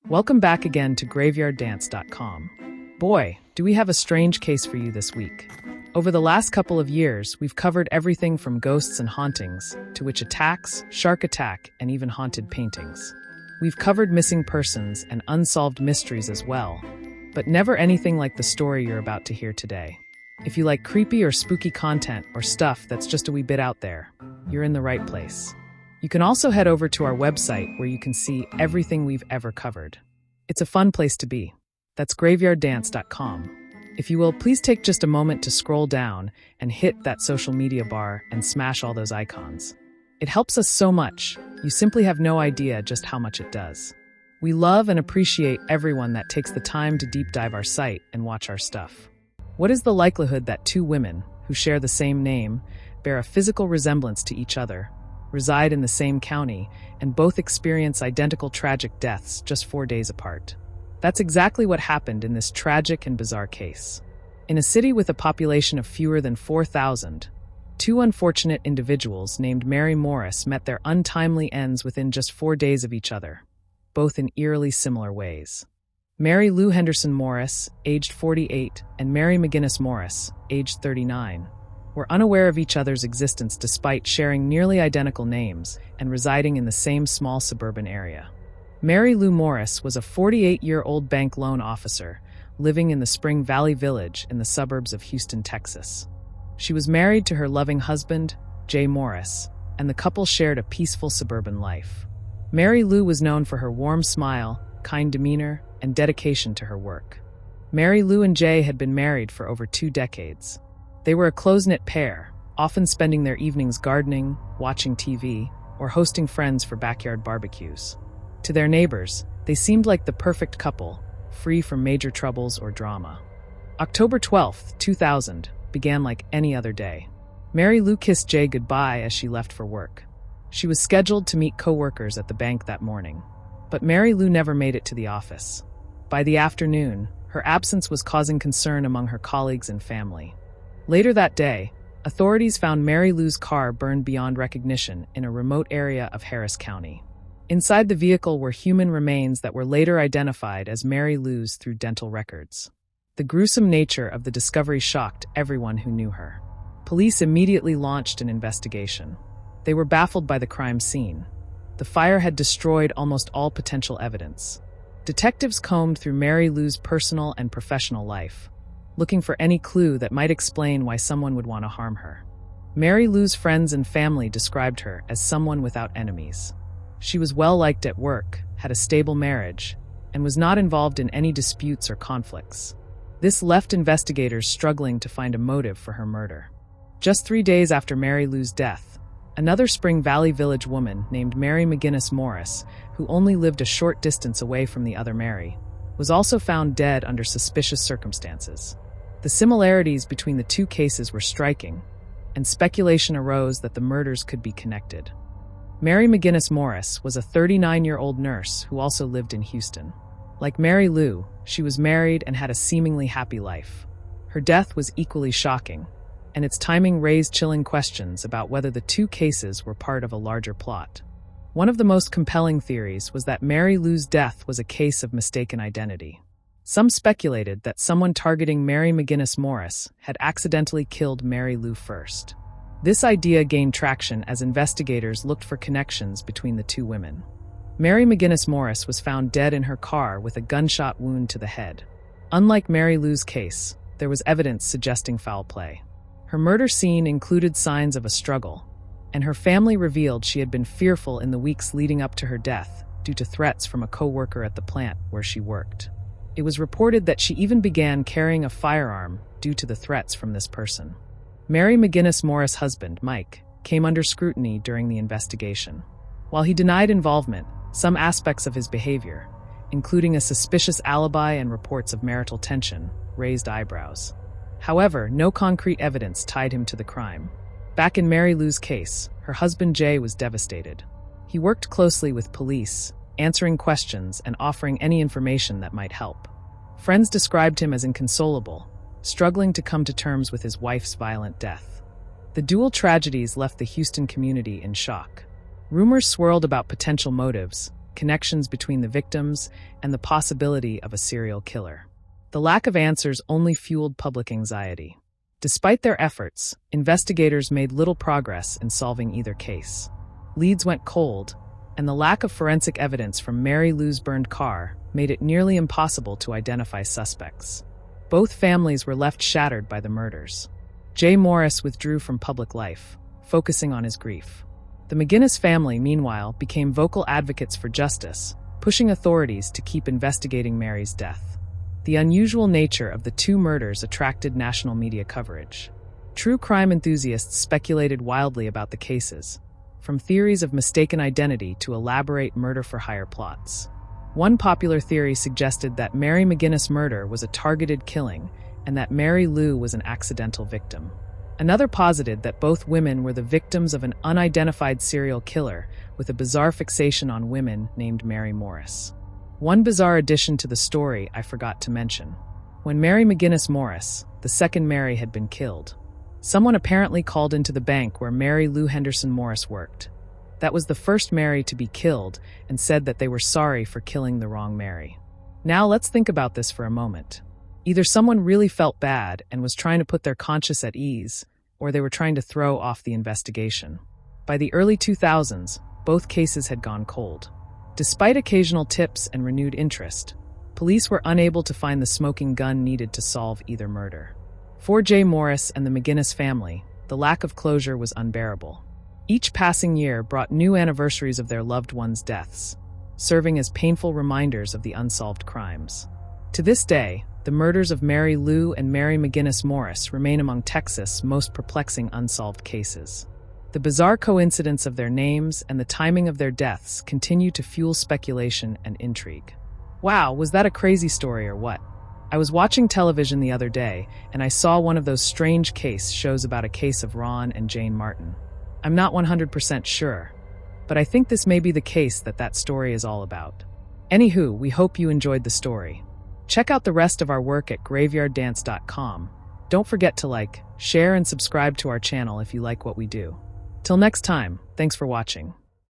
Welcome back again to graveyarddance.com. Boy, do we have a strange case for you this week. Over the last couple of years, we've covered everything from ghosts and hauntings to witch attacks, shark attack, and even haunted paintings. We've covered missing persons and unsolved mysteries as well, but never anything like the story you're about to hear today. If you like creepy or spooky content or stuff that's just a wee bit out there, you're in the right place. You can also head over to our website where you can see everything we've ever covered. It's a fun place to be. That's graveyarddance.com. If you will, please take just a moment to scroll down and hit that social media bar and smash all those icons. It helps us so much, you simply have no idea just how much it does. We love and appreciate everyone that takes the time to deep dive our site and watch our stuff. What is the likelihood that two women, who share the same name, bear a physical resemblance to each other, reside in the same county, and both experience identical tragic deaths just 4 days apart? That's exactly what happened in this tragic and bizarre case. In a city with a population of fewer than 4,000, two unfortunate individuals named Mary Morris met their untimely ends within just 4 days of each other, both in eerily similar ways. Mary Lou Henderson Morris, aged 48, and Mary McGinnis Morris, aged 39, were unaware of each other's existence despite sharing nearly identical names and residing in the same small suburban area. Mary Lou Morris was a 48-year-old bank loan officer living in the Spring Valley Village in the suburbs of Houston, Texas. She was married to her loving husband, Jay Morris, and the couple shared a peaceful suburban life. Mary Lou was known for her warm smile, kind demeanor, and dedication to her work. Mary Lou and Jay had been married for over 2 decades. They were a close-knit pair, often spending their evenings gardening, watching TV, or hosting friends for backyard barbecues. To their neighbors, they seemed like the perfect couple, free from major troubles or drama. October 12, 2000, began like any other day. Mary Lou kissed Jay goodbye as she left for work. She was scheduled to meet co-workers at the bank that morning, but Mary Lou never made it to the office. By the afternoon, her absence was causing concern among her colleagues and family. Later that day, authorities found Mary Lou's car burned beyond recognition in a remote area of Harris County. Inside the vehicle were human remains that were later identified as Mary Lou's through dental records. The gruesome nature of the discovery shocked everyone who knew her. Police immediately launched an investigation. They were baffled by the crime scene. The fire had destroyed almost all potential evidence. Detectives combed through Mary Lou's personal and professional life, looking for any clue that might explain why someone would want to harm her. Mary Lou's friends and family described her as someone without enemies. She was well-liked at work, had a stable marriage, and was not involved in any disputes or conflicts. This left investigators struggling to find a motive for her murder. Just 3 days after Mary Lou's death, another Spring Valley Village woman named Mary McGinnis Morris, who only lived a short distance away from the other Mary, was also found dead under suspicious circumstances. The similarities between the two cases were striking, and speculation arose that the murders could be connected. Mary McGinnis Morris was a 39-year-old nurse who also lived in Houston. Like Mary Lou, she was married and had a seemingly happy life. Her death was equally shocking, and its timing raised chilling questions about whether the two cases were part of a larger plot. One of the most compelling theories was that Mary Lou's death was a case of mistaken identity. Some speculated that someone targeting Mary McGinnis Morris had accidentally killed Mary Lou first. This idea gained traction as investigators looked for connections between the two women. Mary McGinnis Morris was found dead in her car with a gunshot wound to the head. Unlike Mary Lou's case, there was evidence suggesting foul play. Her murder scene included signs of a struggle, and her family revealed she had been fearful in the weeks leading up to her death due to threats from a co-worker at the plant where she worked. It was reported that she even began carrying a firearm due to the threats from this person. Mary McGinnis Morris' husband, Mike, came under scrutiny during the investigation. While he denied involvement, some aspects of his behavior, including a suspicious alibi and reports of marital tension, raised eyebrows. However, no concrete evidence tied him to the crime. Back in Mary Lou's case, her husband Jay was devastated. He worked closely with police, answering questions and offering any information that might help. Friends described him as inconsolable, struggling to come to terms with his wife's violent death. The dual tragedies left the Houston community in shock. Rumors swirled about potential motives, connections between the victims, and the possibility of a serial killer. The lack of answers only fueled public anxiety. Despite their efforts, investigators made little progress in solving either case. Leads went cold, and the lack of forensic evidence from Mary Lou's burned car made it nearly impossible to identify suspects. Both families were left shattered by the murders. Jay Morris withdrew from public life, focusing on his grief. The McGinnis family, meanwhile, became vocal advocates for justice, pushing authorities to keep investigating Mary's death. The unusual nature of the two murders attracted national media coverage. True crime enthusiasts speculated wildly about the cases, from theories of mistaken identity to elaborate murder-for-hire plots. One popular theory suggested that Mary McGinnis' murder was a targeted killing and that Mary Lou was an accidental victim. Another posited that both women were the victims of an unidentified serial killer with a bizarre fixation on women named Mary Morris. One bizarre addition to the story I forgot to mention. When Mary McGinnis Morris, the second Mary, had been killed, someone apparently called into the bank where Mary Lou Henderson Morris worked. That was the first Mary to be killed and said that they were sorry for killing the wrong Mary. Now let's think about this for a moment. Either someone really felt bad and was trying to put their conscience at ease, or they were trying to throw off the investigation. By the early 2000s, both cases had gone cold. Despite occasional tips and renewed interest, police were unable to find the smoking gun needed to solve either murder. For Jay Morris and the McGinnis family, the lack of closure was unbearable. Each passing year brought new anniversaries of their loved ones' deaths, serving as painful reminders of the unsolved crimes. To this day, the murders of Mary Lou and Mary McGinnis Morris remain among Texas' most perplexing unsolved cases. The bizarre coincidence of their names and the timing of their deaths continue to fuel speculation and intrigue. Wow, was that a crazy story or what? I was watching television the other day, and I saw one of those strange case shows about a case of Ron and Jane Martin. I'm not 100% sure, but I think this may be the case that story is all about. Anywho, we hope you enjoyed the story. Check out the rest of our work at graveyarddance.com. Don't forget to like, share, and subscribe to our channel if you like what we do. Till next time, thanks for watching.